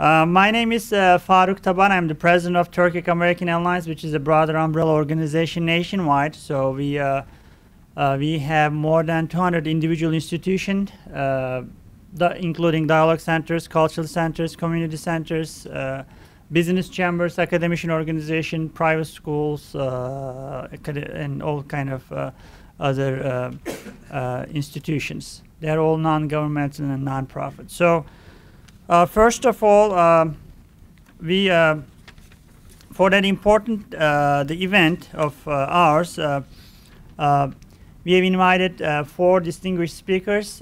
My name is Faruk Taban. I'm the president of Turkic American Alliance, which is a broader umbrella organization nationwide. So we have more than 200 individual institutions, including dialogue centers, cultural centers, community centers, business chambers, academician organization, private schools, and all kind of other institutions. They're all non-governmental and non-profit. So first of all, we for that important the event of ours, we have invited 4 distinguished speakers.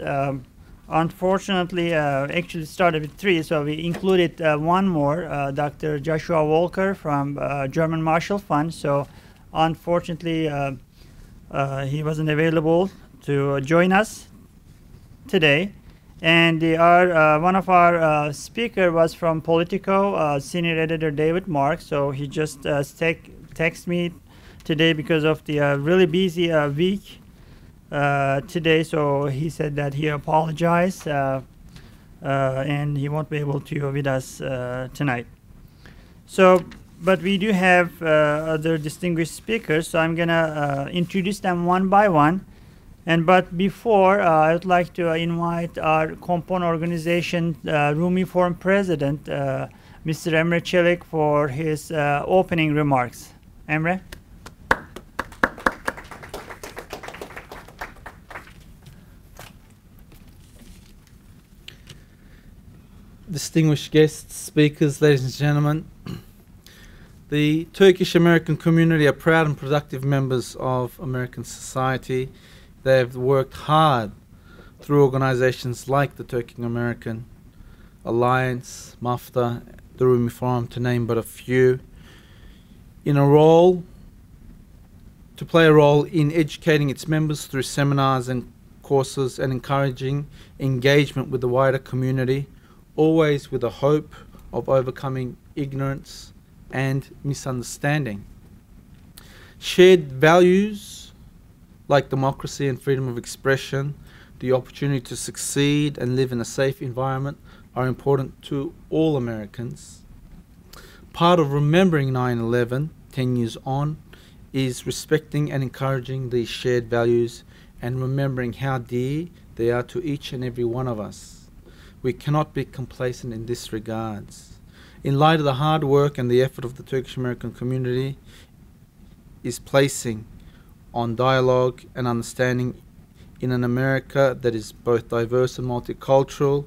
Unfortunately, actually started with 3, so we included one more, Dr. Joshua Walker from German Marshall Fund. So unfortunately, he wasn't available to join us today. And one of our speaker was from Politico, senior editor David Mark. So he just texted me today because of the really busy week today. So he said that he apologized and he won't be able to be with us tonight. So, but we do have other distinguished speakers. So I'm gonna introduce them one by one. But before, I would like to invite our component organization, Rumi Forum President, Mr. Emre Çelik, for his opening remarks. Emre? Distinguished guests, speakers, ladies and gentlemen, the Turkish American community are proud and productive members of American society. They have worked hard through organizations like the Turkic American Alliance, MAFTA, the Rumi Forum, to name but a few, to play a role in educating its members through seminars and courses and encouraging engagement with the wider community, always with the hope of overcoming ignorance and misunderstanding. Shared values like democracy and freedom of expression, the opportunity to succeed and live in a safe environment are important to all Americans. Part of remembering 9/11, 10 years on, is respecting and encouraging these shared values and remembering how dear they are to each and every one of us. We cannot be complacent in this regards. In light of the hard work and the effort of the Turkish American community is placing on dialogue and understanding in an America that is both diverse and multicultural,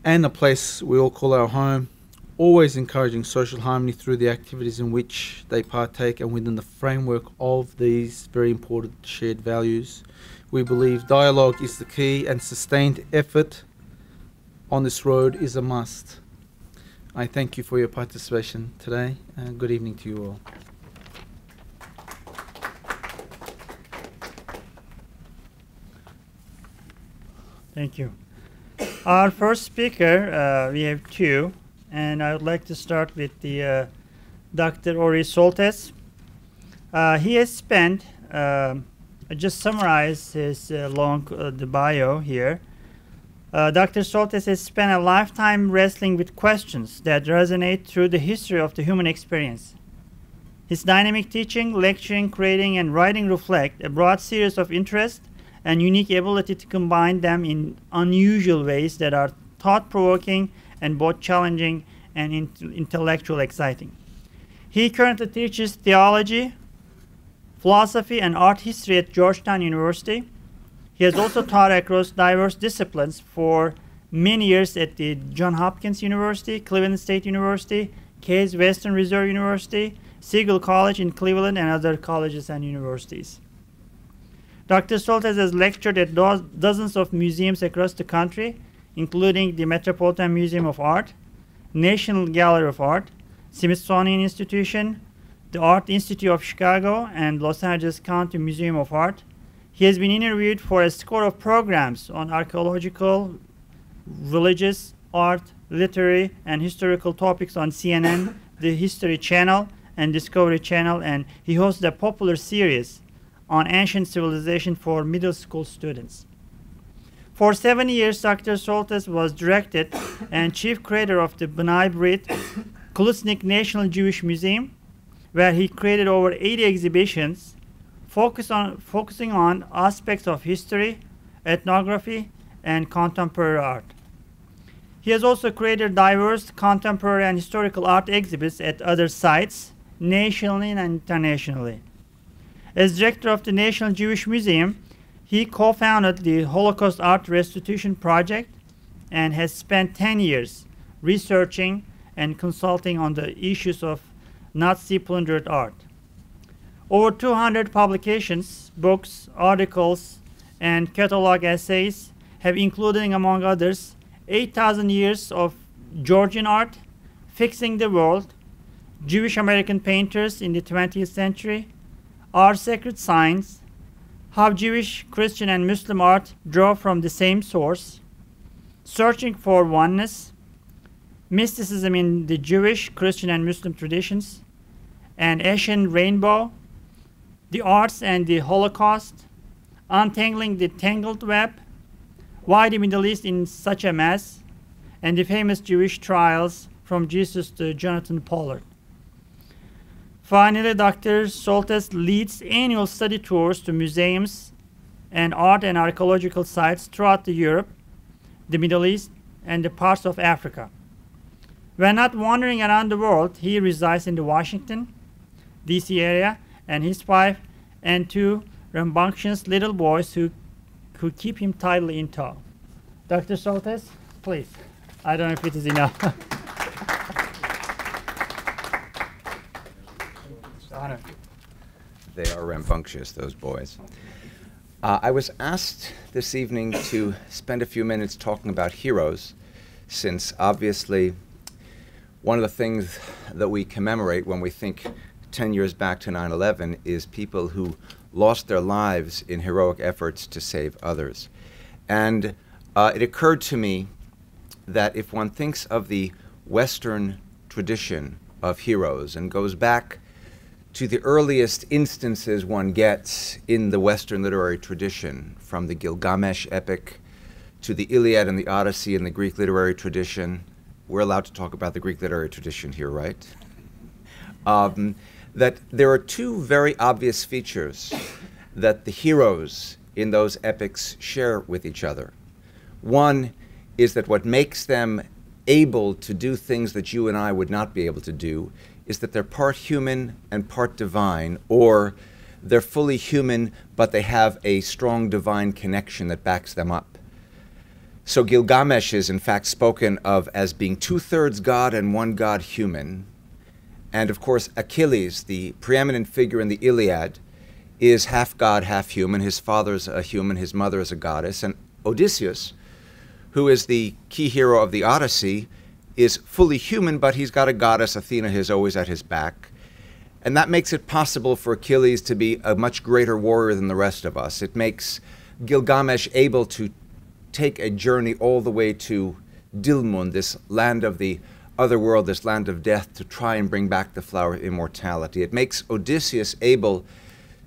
and a place we all call our home, always encouraging social harmony through the activities in which they partake and within the framework of these very important shared values. We believe dialogue is the key and sustained effort on this road is a must. I thank you for your participation today, and good evening to you all. Thank you. Our first speaker, we have 2, and I would like to start with the Dr. Ori Soltes. He has spent, I just summarized his the bio here. Dr. Soltes has spent a lifetime wrestling with questions that resonate through the history of the human experience. His dynamic teaching, lecturing, creating, and writing reflect a broad series of interests and unique ability to combine them in unusual ways that are thought-provoking and both challenging and intellectually exciting. He currently teaches theology, philosophy, and art history at Georgetown University. He has also taught across diverse disciplines for many years at the Johns Hopkins University, Cleveland State University, Case Western Reserve University, Siegel College in Cleveland, and other colleges and universities. Dr. Soltes has lectured at dozens of museums across the country, including the Metropolitan Museum of Art, National Gallery of Art, Smithsonian Institution, the Art Institute of Chicago, and Los Angeles County Museum of Art. He has been interviewed for a score of programs on archaeological, religious, art, literary, and historical topics on CNN, the History Channel, and Discovery Channel, and he hosts a popular series on ancient civilization for middle school students. For 7 years, Dr. Soltes was directed and chief curator of the B'nai B'rith Klusnik National Jewish Museum, where he created over 80 exhibitions focusing on aspects of history, ethnography, and contemporary art. He has also created diverse contemporary and historical art exhibits at other sites, nationally and internationally. As director of the National Jewish Museum, he co-founded the Holocaust Art Restitution Project and has spent 10 years researching and consulting on the issues of Nazi-plundered art. Over 200 publications, books, articles, and catalog essays have included, among others, 8,000 years of Georgian art, Fixing the World, Jewish American painters in the 20th century, Our Sacred Signs, How Jewish, Christian, and Muslim art draw from the same source, Searching for Oneness, Mysticism in the Jewish, Christian, and Muslim traditions, An Asian Rainbow, The Arts and the Holocaust, Untangling the Tangled Web, Why the Middle East in Such a Mess, and the famous Jewish trials from Jesus to Jonathan Pollard. Finally, Dr. Soltes leads annual study tours to museums and art and archaeological sites throughout Europe, the Middle East, and the parts of Africa. When not wandering around the world, he resides in the Washington, D.C. area, and his wife and two rambunctious little boys who keep him tightly in tow. Dr. Soltes, please. I don't know if it is enough. They are rambunctious, those boys. I was asked this evening to spend a few minutes talking about heroes, since obviously one of the things that we commemorate when we think 10 years back to 9/11 is people who lost their lives in heroic efforts to save others. And it occurred to me that if one thinks of the Western tradition of heroes and goes back to the earliest instances one gets in the Western literary tradition, from the Gilgamesh epic to the Iliad and the Odyssey in the Greek literary tradition. We're allowed to talk about the Greek literary tradition here, right? That there are two very obvious features that the heroes in those epics share with each other. One is that what makes them able to do things that you and I would not be able to do is that they're part human and part divine, or they're fully human, but they have a strong divine connection that backs them up. So Gilgamesh is in fact spoken of as being 2/3 God and 1 God human. And of course, Achilles, the preeminent figure in the Iliad, is half God, half human. His father's a human, his mother is a goddess. And Odysseus, who is the key hero of the Odyssey, is fully human, but he's got a goddess, Athena, who's always at his back. And that makes it possible for Achilles to be a much greater warrior than the rest of us. It makes Gilgamesh able to take a journey all the way to Dilmun, this land of the other world, this land of death, to try and bring back the flower of immortality. It makes Odysseus able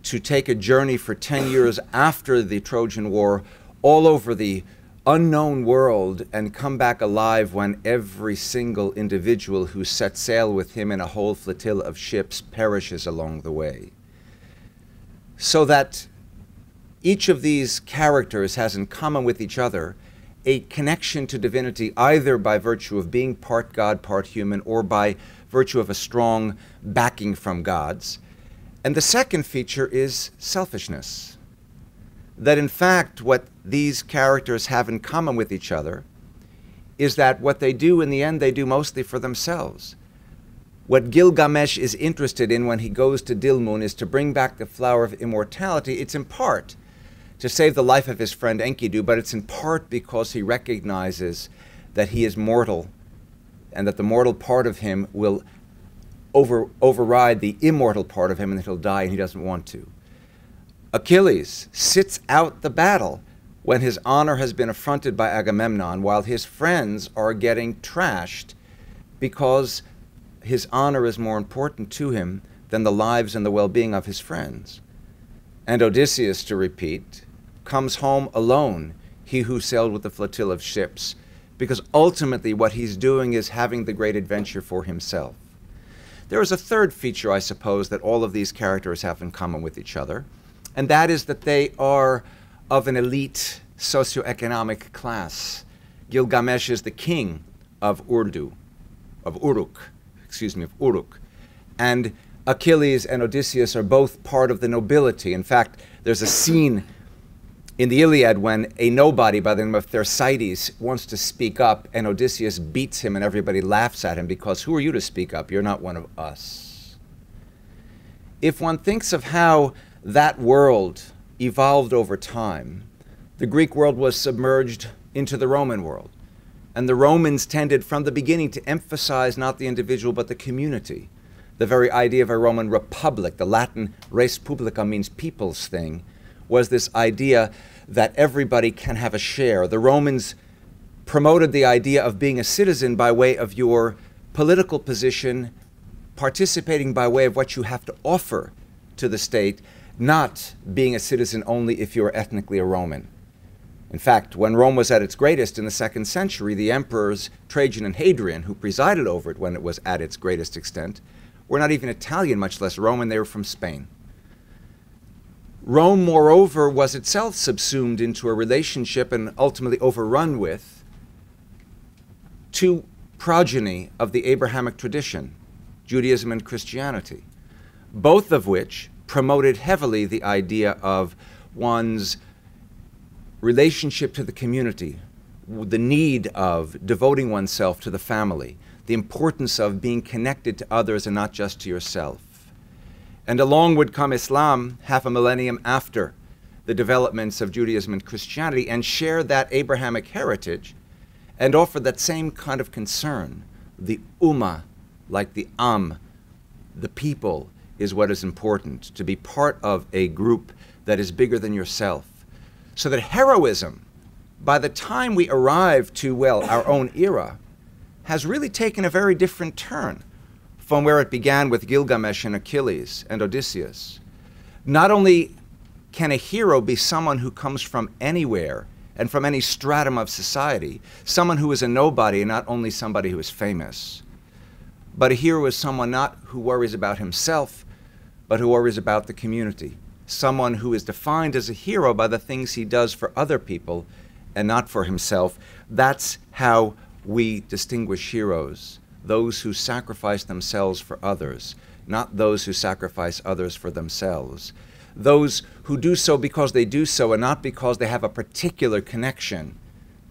to take a journey for 10 years after the Trojan War all over the unknown world and come back alive when every single individual who set sail with him in a whole flotilla of ships perishes along the way. So that each of these characters has in common with each other a connection to divinity, either by virtue of being part God, part human, or by virtue of a strong backing from gods. And the second feature is selfishness. That in fact what these characters have in common with each other is that what they do in the end, they do mostly for themselves. What Gilgamesh is interested in when he goes to Dilmun is to bring back the flower of immortality. It's in part to save the life of his friend Enkidu, but it's in part because he recognizes that he is mortal and that the mortal part of him will override the immortal part of him and that he'll die and he doesn't want to. Achilles sits out the battle when his honor has been affronted by Agamemnon, while his friends are getting trashed because his honor is more important to him than the lives and the well-being of his friends. And Odysseus, to repeat, comes home alone. he who sailed with the flotilla of ships, because ultimately what he's doing is having the great adventure for himself. There is a third feature, I suppose, that all of these characters have in common with each other, and that is that they are of an elite socioeconomic class. Gilgamesh is the king of Uruk, and Achilles and Odysseus are both part of the nobility. In fact, there's a scene in the Iliad when a nobody by the name of Thersites wants to speak up, and Odysseus beats him and everybody laughs at him because who are you to speak up? You're not one of us. If one thinks of how that world evolved over time, the Greek world was submerged into the Roman world. And the Romans tended from the beginning to emphasize not the individual but the community. The very idea of a Roman republic, the Latin res publica means people's thing, was this idea that everybody can have a share. The Romans promoted the idea of being a citizen by way of your political position, participating by way of what you have to offer to the state, not being a citizen only if you were ethnically a Roman. In fact, when Rome was at its greatest in the 2nd century, the emperors Trajan and Hadrian, who presided over it when it was at its greatest extent, were not even Italian, much less Roman. They were from Spain. Rome, moreover, was itself subsumed into a relationship and ultimately overrun with two progeny of the Abrahamic tradition, Judaism and Christianity, both of which promoted heavily the idea of one's relationship to the community, the need of devoting oneself to the family, the importance of being connected to others and not just to yourself. And along would come Islam half a millennium after the developments of Judaism and Christianity and share that Abrahamic heritage and offer that same kind of concern. The ummah, like the the people, is what is important, to be part of a group that is bigger than yourself. So that heroism, by the time we arrive to, well, our own era, has really taken a very different turn from where it began with Gilgamesh and Achilles and Odysseus. Not only can a hero be someone who comes from anywhere and from any stratum of society, someone who is a nobody and not only somebody who is famous, but a hero is someone not who worries about himself, but who worries about the community. Someone who is defined as a hero by the things he does for other people and not for himself. That's how we distinguish heroes. Those who sacrifice themselves for others, not those who sacrifice others for themselves. Those who do so because they do so and not because they have a particular connection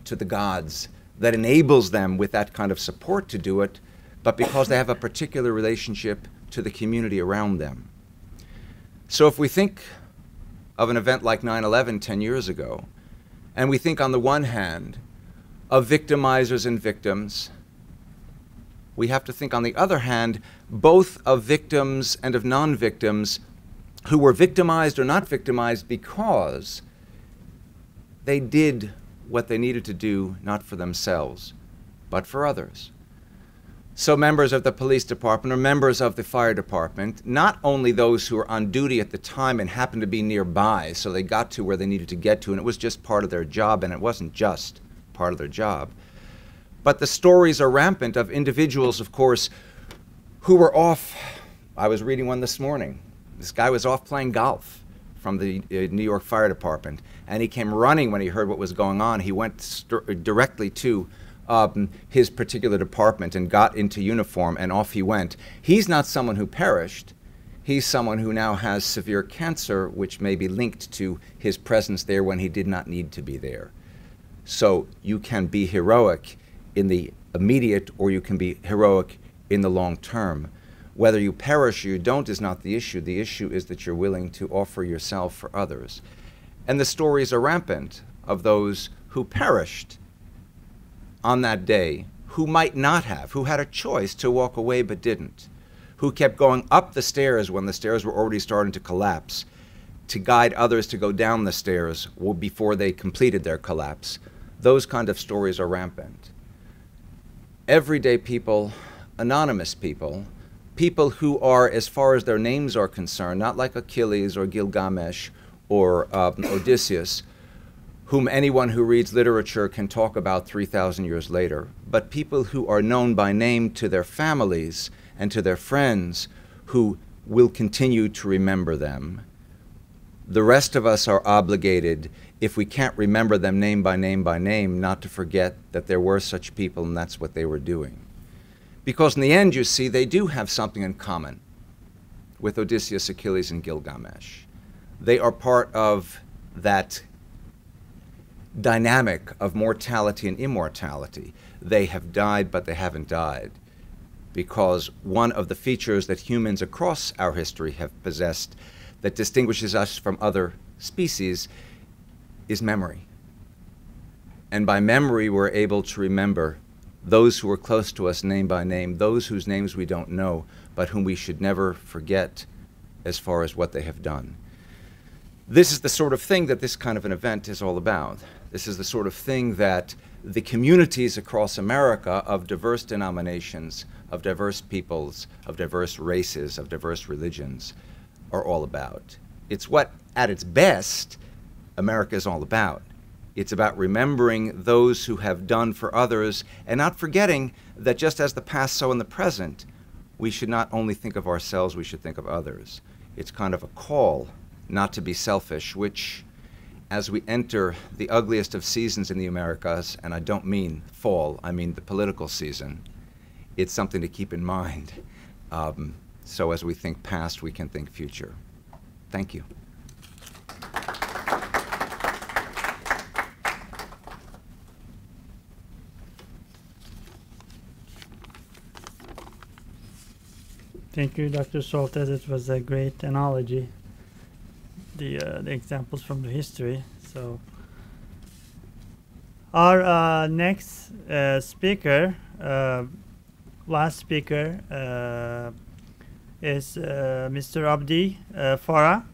to the gods that enables them with that kind of support to do it, but because they have a particular relationship to the community around them. So if we think of an event like 9/11 10 years ago, and we think on the one hand of victimizers and victims, we have to think on the other hand both of victims and of non-victims who were victimized or not victimized because they did what they needed to do, not for themselves, but for others. So members of the police department or members of the fire department, not only those who were on duty at the time and happened to be nearby, so they got to where they needed to get to, and it was just part of their job, and it wasn't just part of their job, but the stories are rampant of individuals, of course, who were off. I was reading one this morning. This guy was off playing golf from the New York Fire Department, and he came running when he heard what was going on. He went directly to his particular department and got into uniform, and off he went. He's not someone who perished. He's someone who now has severe cancer, which may be linked to his presence there when he did not need to be there. So you can be heroic in the immediate, or you can be heroic in the long term. Whether you perish or you don't is not the issue. The issue is that you're willing to offer yourself for others. And the stories are rampant of those who perished on that day, who might not have, who had a choice to walk away but didn't, who kept going up the stairs when the stairs were already starting to collapse, to guide others to go down the stairs before they completed their collapse. Those kind of stories are rampant. Everyday people, anonymous people, people who are, as far as their names are concerned, not like Achilles or Gilgamesh or Odysseus, whom anyone who reads literature can talk about 3,000 years later, but people who are known by name to their families and to their friends who will continue to remember them. The rest of us are obligated, if we can't remember them name by name by name, not to forget that there were such people and that's what they were doing. Because in the end, you see, they do have something in common with Odysseus, Achilles, and Gilgamesh. They are part of that dynamic of mortality and immortality. They have died, but they haven't died. Because one of the features that humans across our history have possessed that distinguishes us from other species is memory. And by memory, we're able to remember those who are close to us name by name, those whose names we don't know, but whom we should never forget as far as what they have done. This is the sort of thing that this kind of an event is all about. This is the sort of thing that the communities across America of diverse denominations, of diverse peoples, of diverse races, of diverse religions are all about. It's what, at its best, America is all about. It's about remembering those who have done for others and not forgetting that just as the past, so in the present, we should not only think of ourselves, we should think of others. It's kind of a call not to be selfish, which, as we enter the ugliest of seasons in the Americas, and I don't mean fall, I mean the political season, it's something to keep in mind. So as we think past, we can think future. Thank you. Thank you, Dr. Soltes. It was a great analogy. The examples from the history. So, our next speaker, last speaker, is Mr. Abdi Farah.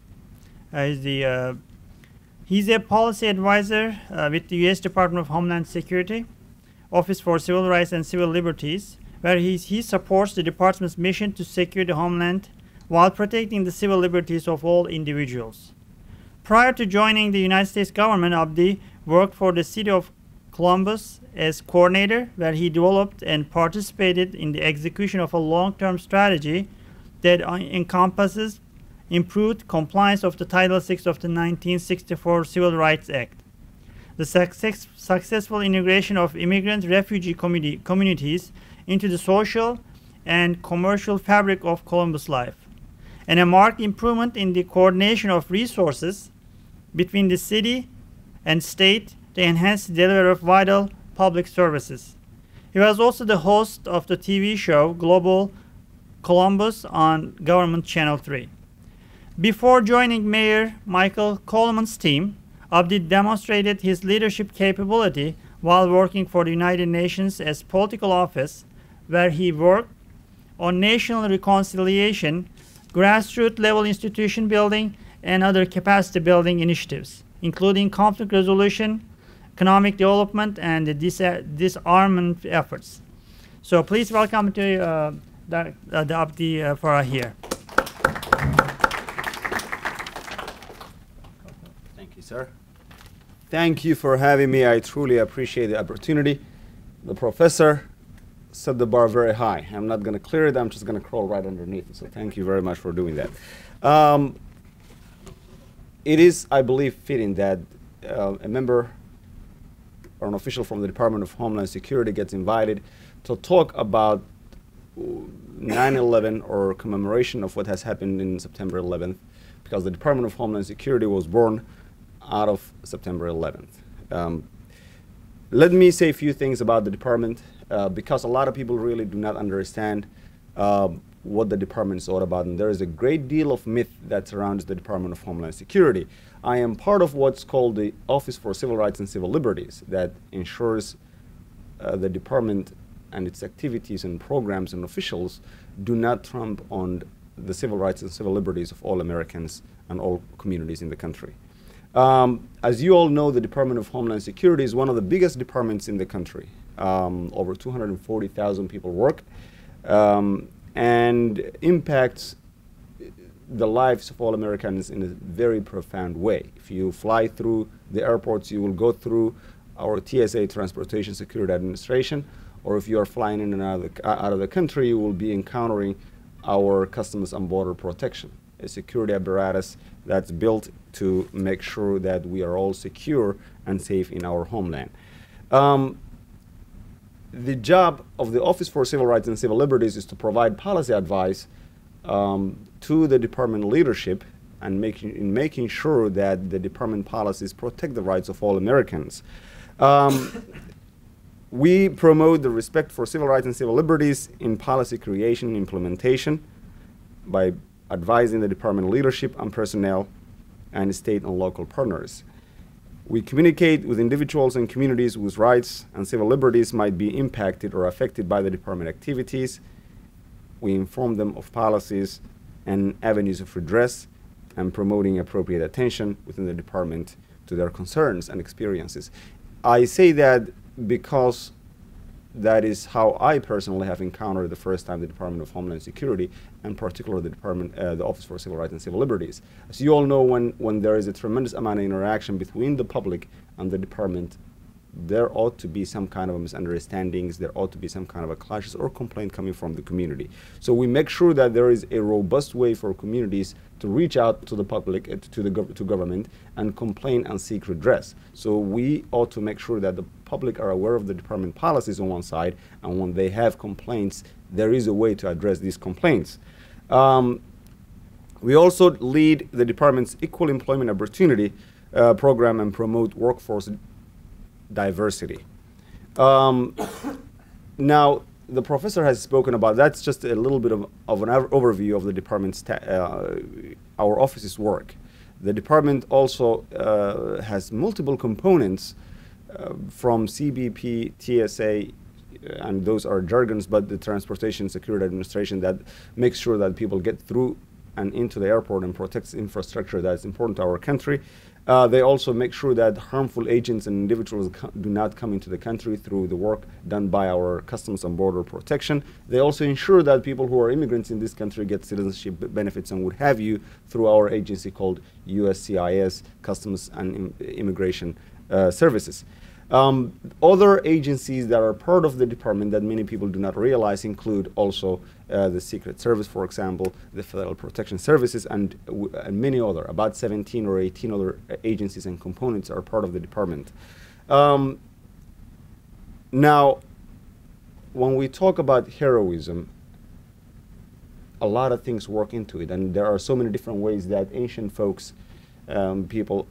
He's a policy advisor with the U.S. Department of Homeland Security, Office for Civil Rights and Civil Liberties, where he supports the department's mission to secure the homeland while protecting the civil liberties of all individuals. Prior to joining the United States government, Abdi worked for the city of Columbus as coordinator, where he developed and participated in the execution of a long-term strategy that encompasses improved compliance of the Title VI of the 1964 Civil Rights Act, the successful integration of immigrant refugee communities into the social and commercial fabric of Columbus life, and a marked improvement in the coordination of resources between the city and state to enhance the delivery of vital public services. He was also the host of the TV show Global Columbus on Government Channel 3. Before joining Mayor Michael Coleman's team, Abdi demonstrated his leadership capability while working for the United Nations as political office, where he worked on national reconciliation, grassroots level institution building, and other capacity building initiatives, including conflict resolution, economic development, and the disarmament efforts. So please welcome to the Abdi Farah here. Thank you, sir. Thank you for having me. I truly appreciate the opportunity. The professor set the bar very high. I'm not going to clear it. I'm just going to crawl right underneath it. So thank you very much for doing that. It is, I believe, fitting that a member or an official from the Department of Homeland Security gets invited to talk about 9/11 or commemoration of what has happened in September 11th, because the Department of Homeland Security was born out of September 11th. Let me say a few things about the department, because a lot of people really do not understand what the department is all about, and there is a great deal of myth that surrounds the Department of Homeland Security. I am part of what's called the Office for Civil Rights and Civil Liberties that ensures the department and its activities and programs and officials do not trump on the civil rights and civil liberties of all Americans and all communities in the country. As you all know, the Department of Homeland Security is one of the biggest departments in the country. Over 240,000 people work, and impacts the lives of all Americans in a very profound way. If you fly through the airports, you will go through our TSA, Transportation Security Administration, or if you are flying in and out of the country, you will be encountering our Customs and Border Protection, a security apparatus that's built to make sure that we are all secure and safe in our homeland. The job of the Office for Civil Rights and Civil Liberties is to provide policy advice to the department leadership and making sure that the department policies protect the rights of all Americans. We promote the respect for civil rights and civil liberties in policy creation and implementation by advising the department leadership and personnel and state and local partners. We communicate with individuals and communities whose rights and civil liberties might be impacted or affected by the department activities. We inform them of policies and avenues of redress and promoting appropriate attention within the department to their concerns and experiences. I say that because that is how I personally have encountered the first time the Department of Homeland Security, and particularly the Office for Civil Rights and Civil Liberties. As you all know, when there is a tremendous amount of interaction between the public and the department, there ought to be some kind of misunderstandings, there ought to be some kind of a clashes or complaint coming from the community. So we make sure that there is a robust way for communities to reach out to the public, to government, and complain and seek redress. So we ought to make sure that the public are aware of the department policies on one side, and when they have complaints, there is a way to address these complaints. We also lead the department's Equal Employment Opportunity program and promote workforce diversity. Now, the professor has spoken about, that's just a little bit of an overview of the department's, our office's work. The department also has multiple components from CBP, TSA, and those are jargons, but the Transportation Security Administration that makes sure that people get through and into the airport and protects infrastructure that's important to our country. They also make sure that harmful agents and individuals do not come into the country through the work done by our Customs and Border Protection. They also ensure that people who are immigrants in this country get citizenship benefits and what have you through our agency called USCIS, Customs and Immigration Services. Other agencies that are part of the department that many people do not realize include also the Secret Service, for example, the Federal Protection Services, and many other, about 17 or 18 other agencies and components are part of the department. Now, when we talk about heroism, a lot of things work into it, and there are so many different ways that ancient folks, people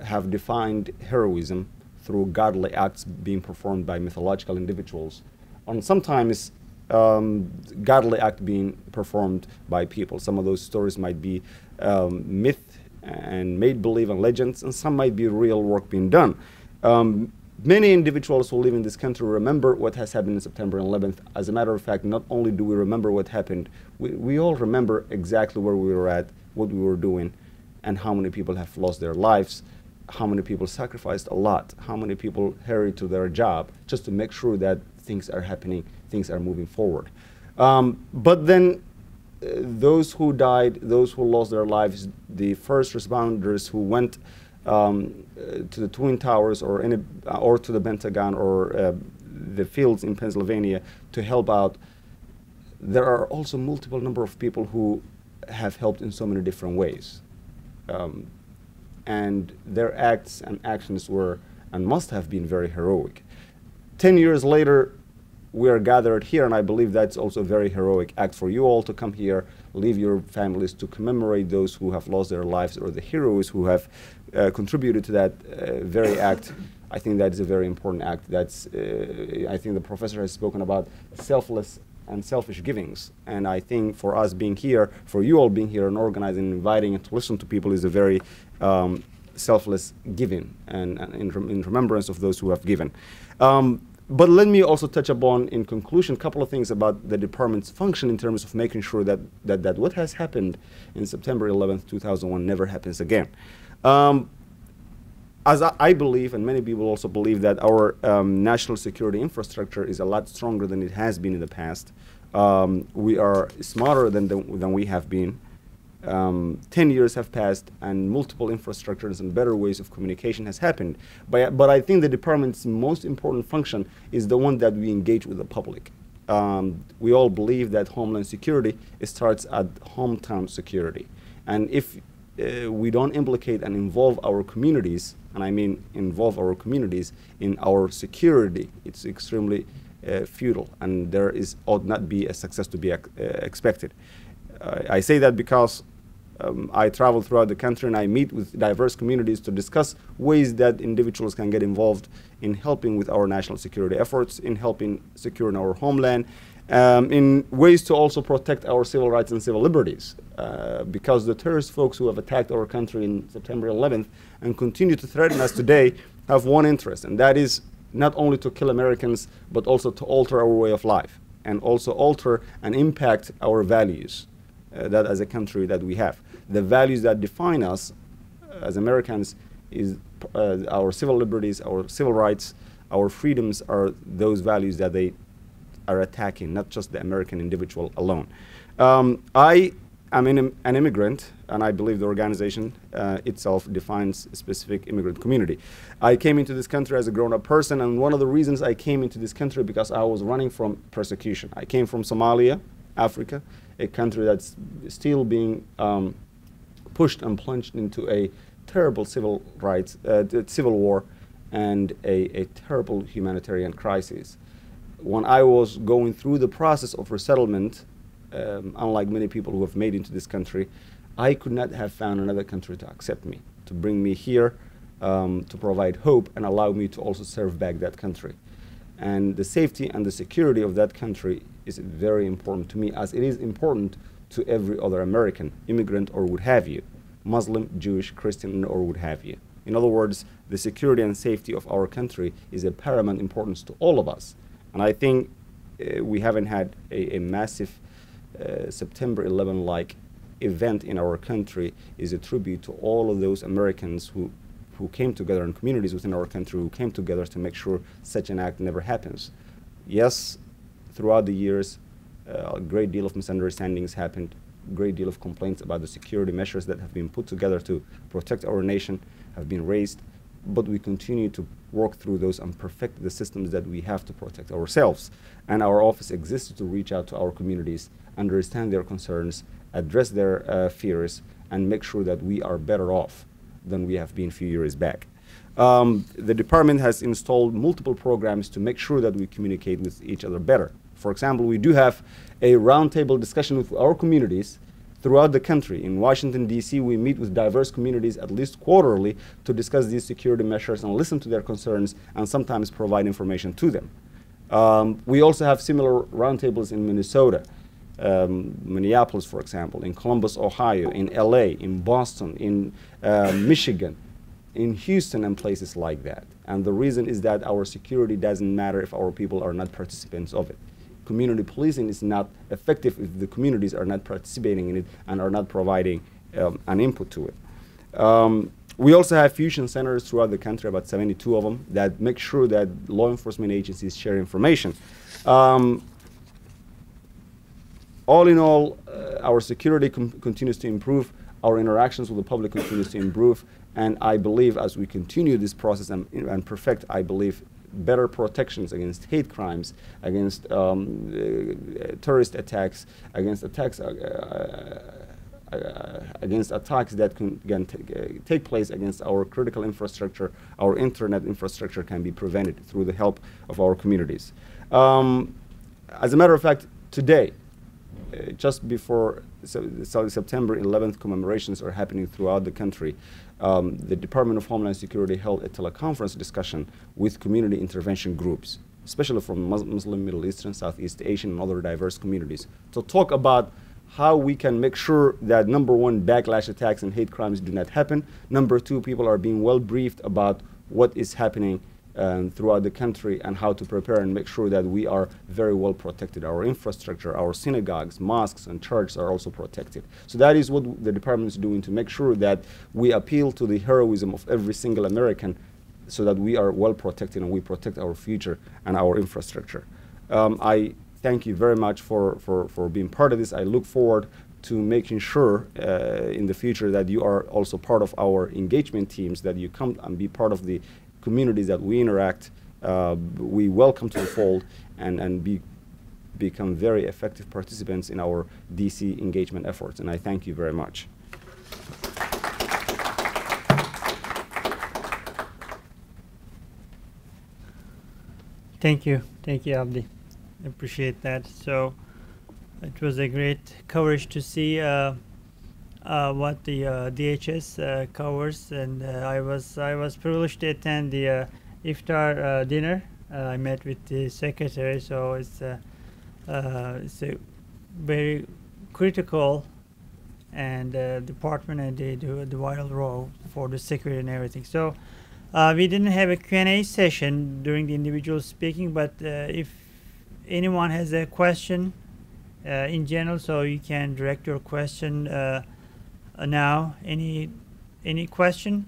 have defined heroism through godly acts being performed by mythological individuals, and sometimes godly act being performed by people. Some of those stories might be myth and made-believe and legends, and some might be real work being done. Many individuals who live in this country remember what has happened on September 11th. As a matter of fact, not only do we remember what happened, we all remember exactly where we were at, what we were doing, and how many people have lost their lives, how many people sacrificed a lot, how many people hurried to their job just to make sure that things are happening, things are moving forward. But then those who died, those who lost their lives, the first responders who went to the Twin Towers or to the Pentagon or the fields in Pennsylvania to help out, there are also multiple number of people who have helped in so many different ways. And their acts and actions were and must have been very heroic. 10 years later, we are gathered here, and I believe that's also a very heroic act for you all to come here, leave your families to commemorate those who have lost their lives or the heroes who have contributed to that very act. I think that is a very important act. That's, I think the professor has spoken about selfless and selfish givings, and I think for us being here, for you all being here and organizing and inviting and to listen to people is a very selfless giving and in remembrance of those who have given. But let me also touch upon, in conclusion, a couple of things about the department's function in terms of making sure that what has happened in September 11th, 2001 never happens again. As I believe, and many people also believe, that our national security infrastructure is a lot stronger than it has been in the past. We are smarter than we have been. 10 years have passed and multiple infrastructures and better ways of communication has happened. But I think the department's most important function is the one that we engage with the public. We all believe that homeland security starts at hometown security. And if we don't implicate and involve our communities, and I mean involve our communities in our security, it's extremely futile, and there ought not be a success to be expected. I say that because I travel throughout the country and I meet with diverse communities to discuss ways that individuals can get involved in helping with our national security efforts, in helping securing our homeland, in ways to also protect our civil rights and civil liberties. Because the terrorist folks who have attacked our country in September 11th and continue to threaten us today have one interest, and that is not only to kill Americans, but also to alter our way of life and also alter and impact our values that as a country that we have. The values that define us as Americans is our civil liberties, our civil rights, our freedoms are those values that they are attacking, not just the American individual alone. I am an immigrant, and I believe the organization itself defines a specific immigrant community. I came into this country as a grown-up person, and one of the reasons I came into this country because I was running from persecution. I came from Somalia, Africa, a country that's still being pushed and plunged into a terrible civil war and a terrible humanitarian crisis. When I was going through the process of resettlement, unlike many people who have made into this country, I could not have found another country to accept me, to bring me here, to provide hope and allow me to also serve back that country. And the safety and the security of that country is very important to me, as it is important to every other American, immigrant or what have you, Muslim, Jewish, Christian, or what have you. In other words, the security and safety of our country is of paramount importance to all of us. And I think we haven't had a massive September 11-like event in our country is a tribute to all of those Americans who came together, and communities within our country who came together to make sure such an act never happens. Yes, throughout the years, a great deal of misunderstandings happened, a great deal of complaints about the security measures that have been put together to protect our nation have been raised, but we continue to work through those and perfect the systems that we have to protect ourselves. And our office exists to reach out to our communities, understand their concerns, address their fears, and make sure that we are better off than we have been a few years back. The department has installed multiple programs to make sure that we communicate with each other better. For example, we do have a roundtable discussion with our communities throughout the country. In Washington, D.C., we meet with diverse communities at least quarterly to discuss these security measures and listen to their concerns and sometimes provide information to them. We also have similar roundtables in Minnesota, Minneapolis, for example, in Columbus, Ohio, in LA, in Boston, in Michigan, in Houston, and places like that. And the reason is that our security doesn't matter if our people are not participants of it. Community policing is not effective if the communities are not participating in it and are not providing an input to it. We also have fusion centers throughout the country, about 72 of them, that make sure that law enforcement agencies share information. All in all, our security continues to improve, our interactions with the public continues to improve, and I believe as we continue this process and perfect, I believe, better protections against hate crimes, against terrorist attacks, against attacks that can take place against our critical infrastructure, our internet infrastructure can be prevented through the help of our communities. As a matter of fact, today, just before September 11th commemorations are happening throughout the country, the Department of Homeland Security held a teleconference discussion with community intervention groups, especially from Muslim, Middle Eastern, Southeast Asian, and other diverse communities, to talk about how we can make sure that, number one, backlash attacks and hate crimes do not happen. Number two, people are being well briefed about what is happening throughout the country and how to prepare and make sure that we are very well protected. Our infrastructure, our synagogues, mosques, and churches are also protected. So that is what the department is doing to make sure that we appeal to the heroism of every single American so that we are well protected and we protect our future and our infrastructure. I thank you very much for being part of this. I look forward to making sure in the future that you are also part of our engagement teams, that you come and be part of the communities that we interact, we welcome to the fold, and become very effective participants in our DC engagement efforts. And I thank you very much. Thank you, Abdi. I appreciate that. So it was a great coverage to see what the DHS covers, and I was privileged to attend the iftar dinner. I met with the secretary, so it's a very critical and department, and they do the vital role for the security and everything. So we didn't have a Q&A session during the individual speaking, but if anyone has a question in general, so you can direct your question now. Any question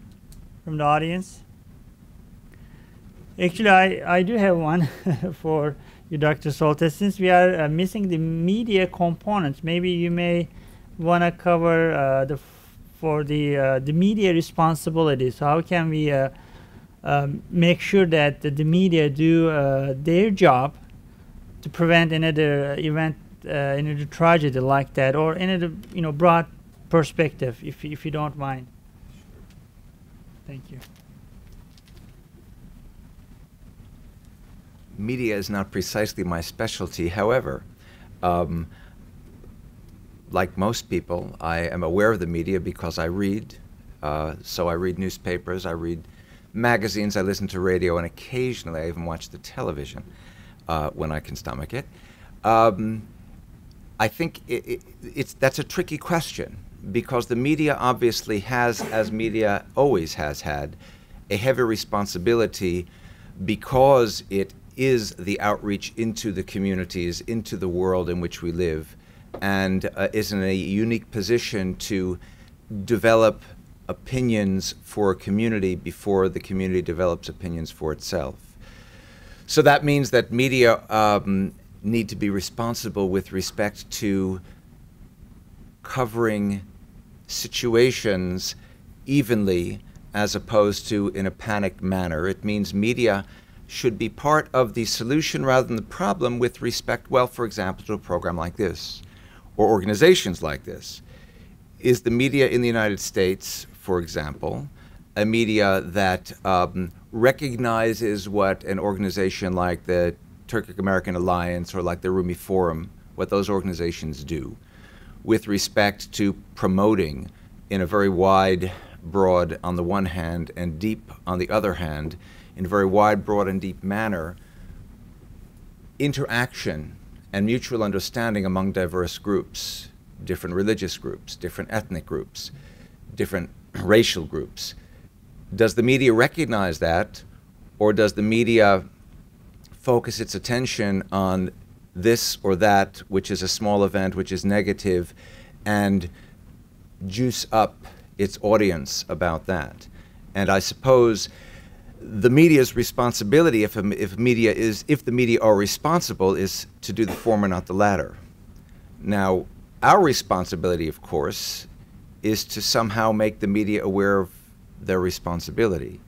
from the audience? Actually, I do have one for you, Dr. Soltes. Since we are missing the media component, maybe you may want to cover the media responsibilities. So how can we make sure that the media do their job to prevent another event, another tragedy like that, or another broad perspective, if you don't mind? Thank you. Media is not precisely my specialty. However, like most people, I am aware of the media because I read. So I read newspapers, I read magazines, I listen to radio, and occasionally I even watch the television when I can stomach it. I think that's a tricky question, because the media obviously has, as media always has had, a heavy responsibility, because it is the outreach into the communities, into the world in which we live, and is in a unique position to develop opinions for a community before the community develops opinions for itself. So that means that media need to be responsible with respect to covering situations evenly as opposed to in a panicked manner. It means media should be part of the solution rather than the problem with respect, well, for example, to a program like this or organizations like this. Is the media in the United States, for example, a media that recognizes what an organization like the Turkic American Alliance or like the Rumi Forum, what those organizations do with respect to promoting in a very wide, broad on the one hand and deep on the other hand, in a very wide, broad, and deep manner, interaction and mutual understanding among diverse groups, different religious groups, different ethnic groups, different racial groups. Does the media recognize that, or does the media focus its attention on this or that, which is a small event, which is negative, and juice up its audience about that? And I suppose the media's responsibility, if the media are responsible, is to do the former, not the latter. Now, our responsibility, of course, is to somehow make the media aware of their responsibility.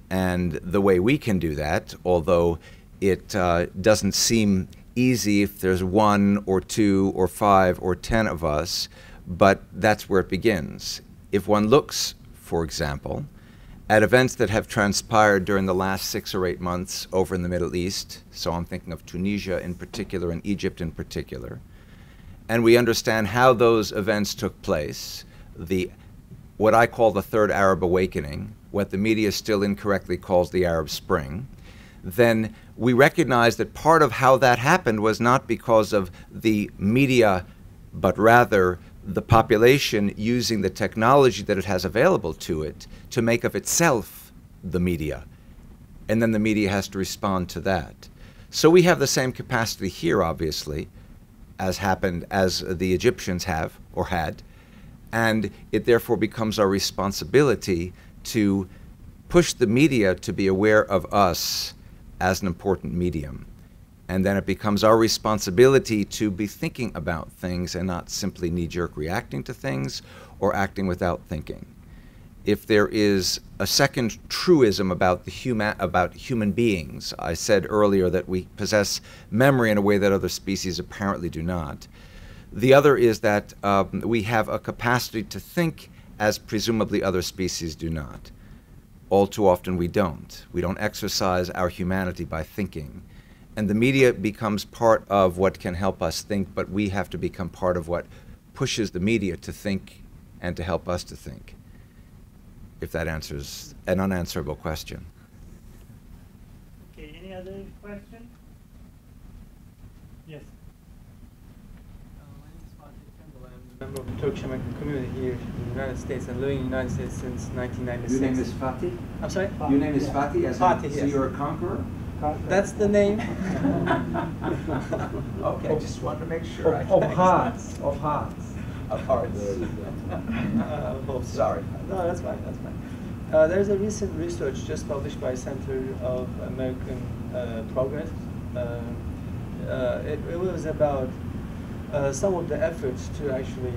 And the way we can do that, although it doesn't seem easy if there's 1 or 2 or 5 or 10 of us, but that's where it begins. If one looks, for example, at events that have transpired during the last 6 or 8 months over in the Middle East, so I'm thinking of Tunisia in particular and Egypt in particular, and we understand how those events took place, what I call the Third Arab Awakening, what the media still incorrectly calls the Arab Spring, then we recognize that part of how that happened was not because of the media, but rather the population using the technology that it has available to it to make of itself the media. And then the media has to respond to that. So we have the same capacity here, obviously, as happened, as the Egyptians have or had, and it therefore becomes our responsibility to push the media to be aware of us as an important medium. And then it becomes our responsibility to be thinking about things and not simply knee-jerk reacting to things or acting without thinking. If there is a second truism about human beings, I said earlier that we possess memory in a way that other species apparently do not. The other is that we have a capacity to think as presumably other species do not. All too often we don't. We don't exercise our humanity by thinking. And the media becomes part of what can help us think, but we have to become part of what pushes the media to think and to help us to think, if that answers an unanswerable question. Okay, any other question? Yes. My name is Fatih Kendall. I'm a member of the Turkish American community here in the United States and living in the United States since 1996. Your name is Fatih? I'm sorry? Your name is Fatih? Fatih, So yes. you're a conqueror? That's the name. Okay, just wanted to make sure. Of hearts. Of hearts. Of hearts. Sorry. No, that's fine. That's fine. There's a recent research just published by Center of American Progress. It was about some of the efforts to actually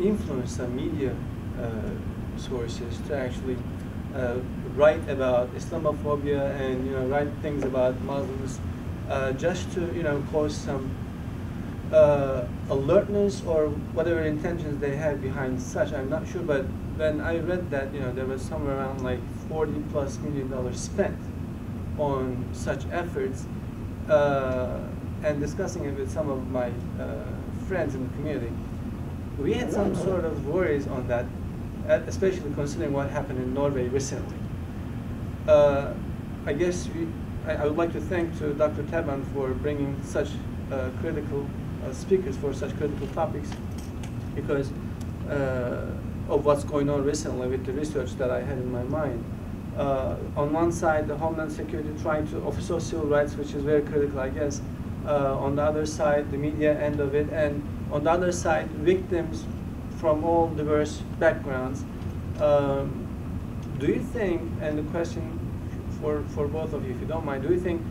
influence some media sources to actually write about Islamophobia and write things about Muslims, just to cause some alertness or whatever intentions they had behind such. I'm not sure, but when I read that there was somewhere around like $40+ million spent on such efforts, and discussing it with some of my friends in the community, we had some sort of worries on that, especially considering what happened in Norway recently. I guess I would like to thank to Dr. Taban for bringing such critical speakers for such critical topics, because of what's going on recently with the research that I had in my mind. On one side, the Homeland Security trying to offer civil rights, which is very critical, I guess. On the other side, the media end of it, and on the other side, victims from all diverse backgrounds. Do you think, and the question for both of you, if you don't mind, do you think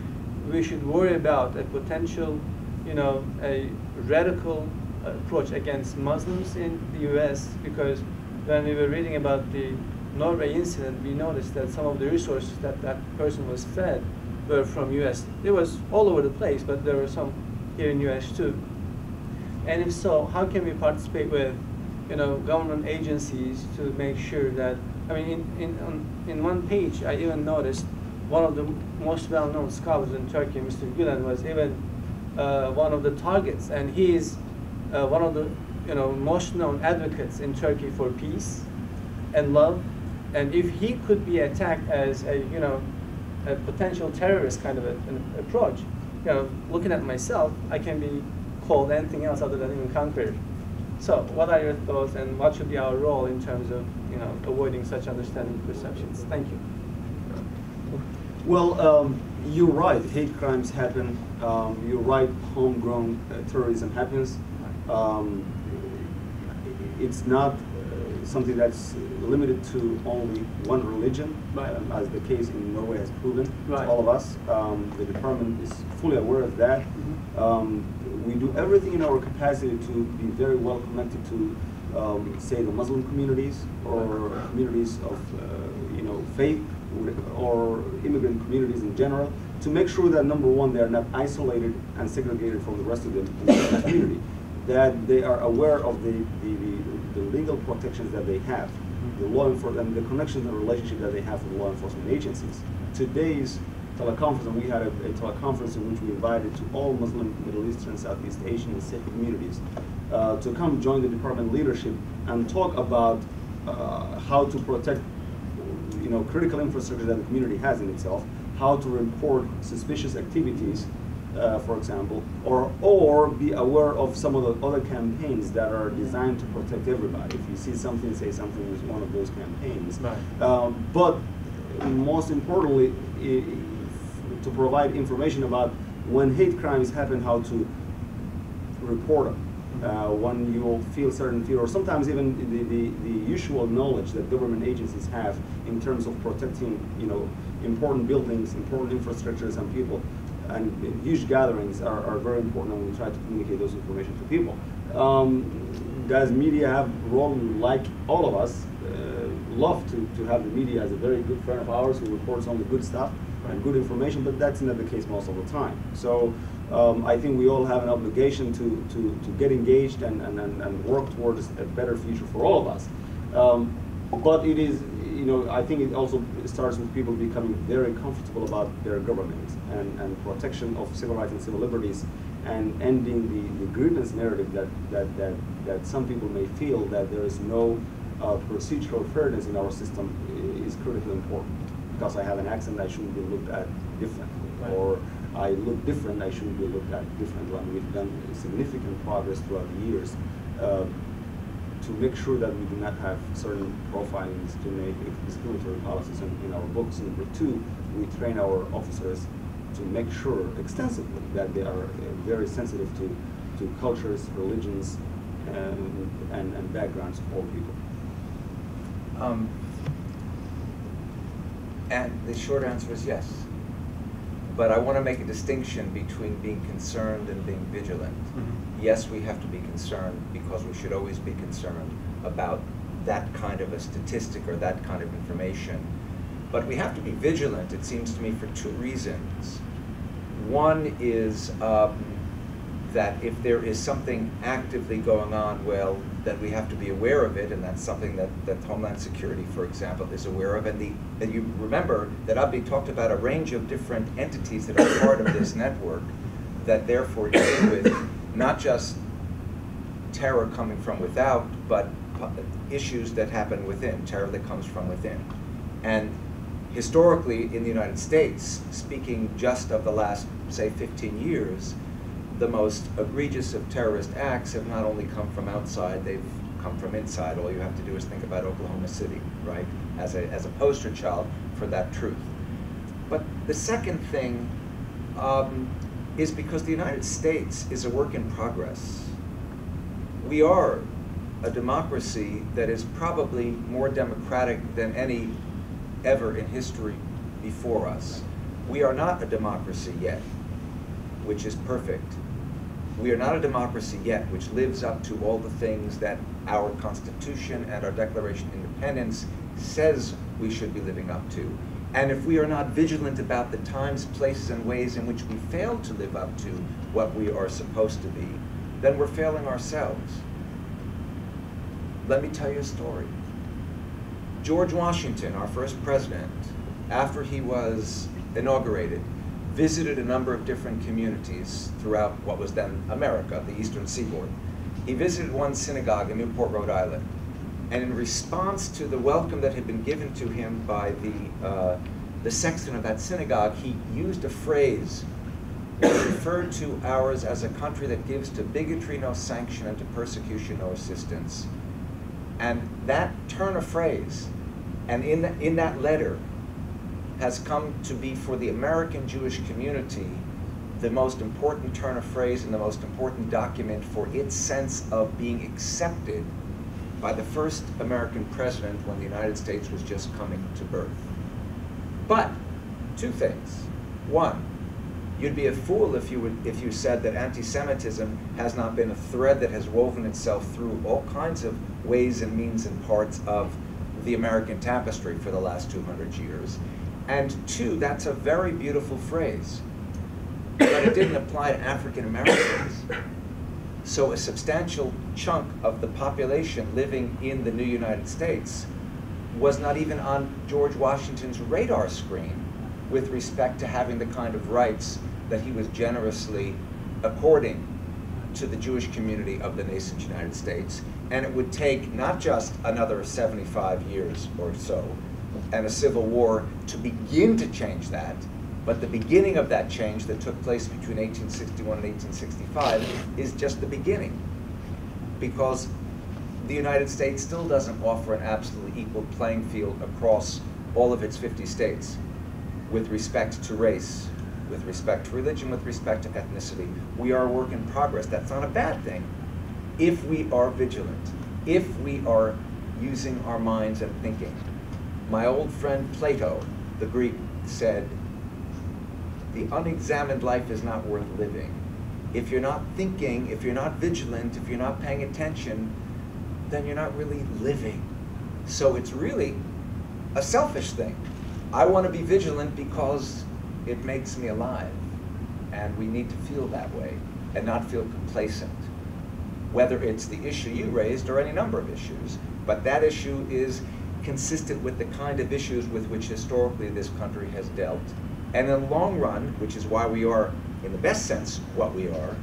we should worry about a potential, a radical approach against Muslims in the U.S.? Because when we were reading about the Norway incident, we noticed that some of the resources that that person was fed were from U.S. It was all over the place, but there were some here in U.S. too. And if so, how can we participate with, government agencies to make sure that, in one page, I even noticed one of the most well-known scholars in Turkey, Mr. Gülen, was even one of the targets, and he is one of the most known advocates in Turkey for peace and love. And if he could be attacked as a potential terrorist kind of an approach, looking at myself, I can be called anything else other than even conqueror. So, what are your thoughts, and what should be our role in terms of avoiding such understanding perceptions? Thank you. Well, you're right. Hate crimes happen. You're right. Homegrown terrorism happens. It's not something that's limited to only one religion, right. As the case in Norway has proven. Right. To all of us. The department is fully aware of that. We do everything in our capacity to be very well connected to, say, the Muslim communities or communities of, faith or immigrant communities in general, to make sure that, number one, they are not isolated and segregated from the rest of the community, that they are aware of the legal protections that they have, the law enforcement, and the connection and relationship that they have with law enforcement agencies. Today's teleconference, and we had a teleconference in which we invited to all Muslim, Middle Eastern, Southeast Asian, and Sikh communities to come join the department leadership and talk about how to protect, critical infrastructure that the community has in itself, how to report suspicious activities, for example, or be aware of some of the other campaigns that are designed to protect everybody. If you see something, say something is one of those campaigns. Right. But most importantly, to provide information about when hate crimes happen, how to report them. When you will feel certain fear, or sometimes even the usual knowledge that government agencies have in terms of protecting, important buildings, important infrastructures, and people, and huge gatherings are very important, and we try to communicate those information to people. Does media have a role? Like all of us, love to have the media as a very good friend of ours who reports only good stuff and good information, but that's not the case most of the time. So I think we all have an obligation to get engaged and work towards a better future for all of us. But it is, you know, I think it also starts with people becoming very comfortable about their government and protection of civil rights and civil liberties, and ending the grievance narrative that some people may feel that there is no procedural fairness in our system is critically important. Because I have an accent, I shouldn't be looked at differently, right. Or I look different, I shouldn't be looked at differently. And we've done significant progress throughout the years to make sure that we do not have certain profilings to make discriminatory policies in our books. Number two, we train our officers to make sure extensively that they are very sensitive to cultures, religions, and backgrounds of all people. And the short answer is yes. But I want to make a distinction between being concerned and being vigilant. Mm-hmm. Yes, we have to be concerned because we should always be concerned about that kind of a statistic or that kind of information. But we have to be vigilant, it seems to me, for two reasons. One is that if there is something actively going on, well, then we have to be aware of it, and that's something that Homeland Security, for example, is aware of. And you remember that Abdi talked about a range of different entities that are part of this network that therefore deal with not just terror coming from without, but issues that happen within, terror that comes from within. And historically in the United States, speaking just of the last, say, 15 years, the most egregious of terrorist acts have not only come from outside, they've come from inside. All you have to do is think about Oklahoma City, right, as a poster child for that truth. But the second thing is because the United States is a work in progress. We are a democracy that is probably more democratic than any ever in history before us. We are not a democracy yet, which is perfect. We are not a democracy yet which lives up to all the things that our Constitution and our Declaration of Independence says we should be living up to. And if we are not vigilant about the times, places, and ways in which we fail to live up to what we are supposed to be, then we're failing ourselves. Let me tell you a story. George Washington, our first president, after he was inaugurated, visited a number of different communities throughout what was then America, the Eastern Seaboard. He visited one synagogue in Newport, Rhode Island, and in response to the welcome that had been given to him by the sexton of that synagogue, he used a phrase which referred to ours as a country that gives to bigotry no sanction and to persecution no assistance. And that turn of phrase, and in that letter, has come to be for the American Jewish community the most important turn of phrase and the most important document for its sense of being accepted by the first American president when the United States was just coming to birth. But two things. One, you'd be a fool if you said that anti-Semitism has not been a thread that has woven itself through all kinds of ways and means and parts of the American tapestry for the last 200 years. And two, that's a very beautiful phrase, but it didn't apply to African Americans. So a substantial chunk of the population living in the new United States was not even on George Washington's radar screen with respect to having the kind of rights that he was generously according to the Jewish community of the nascent United States. And it would take not just another 75 years or so and a civil war to begin to change that, but the beginning of that change that took place between 1861 and 1865 is just the beginning, because the United States still doesn't offer an absolutely equal playing field across all of its 50 states with respect to race, with respect to religion, with respect to ethnicity. We are a work in progress. That's not a bad thing if we are vigilant, if we are using our minds and thinking. My old friend Plato, the Greek said, the unexamined life is not worth living. If you're not thinking, if you're not vigilant, if you're not paying attention, then you're not really living. So it's really a selfish thing. I want to be vigilant because it makes me alive. And we need to feel that way and not feel complacent. Whether it's the issue you raised or any number of issues, but that issue is consistent with the kind of issues with which historically this country has dealt. And in the long run, which is why we are, in the best sense, what we are,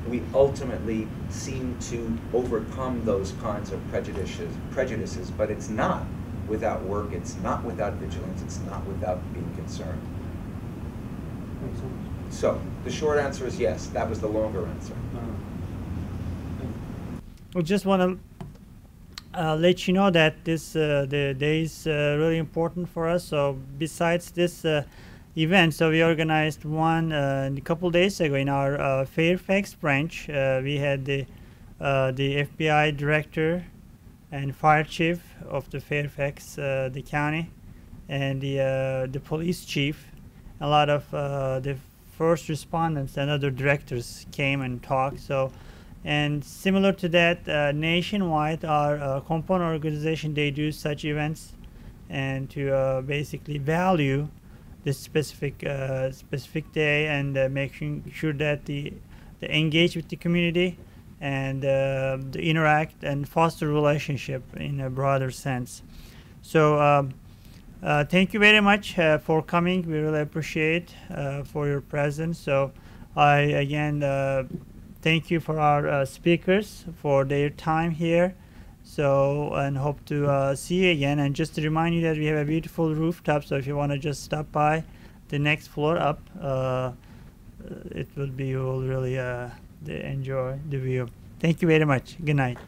we ultimately seem to overcome those kinds of prejudices, but it's not without work, it's not without vigilance, it's not without being concerned. So, the short answer is yes, that was the longer answer. We just want to let you know that this the day is really important for us. So besides this event, so we organized one a couple days ago in our Fairfax branch. We had the FBI director and fire chief of the Fairfax, the county, and the police chief. A lot of the first respondents and other directors came and talked. So. And similar to that, nationwide, our component organization, they do such events, and to basically value this specific day and making sure that they engage with the community and they interact and foster relationship in a broader sense. So thank you very much for coming. We really appreciate for your presence. So I again. Thank you for our speakers for their time here. So, and hope to see you again. And just to remind you that we have a beautiful rooftop. So if you want to just stop by the next floor up, it will be, you will really enjoy the view. Thank you very much. Good night.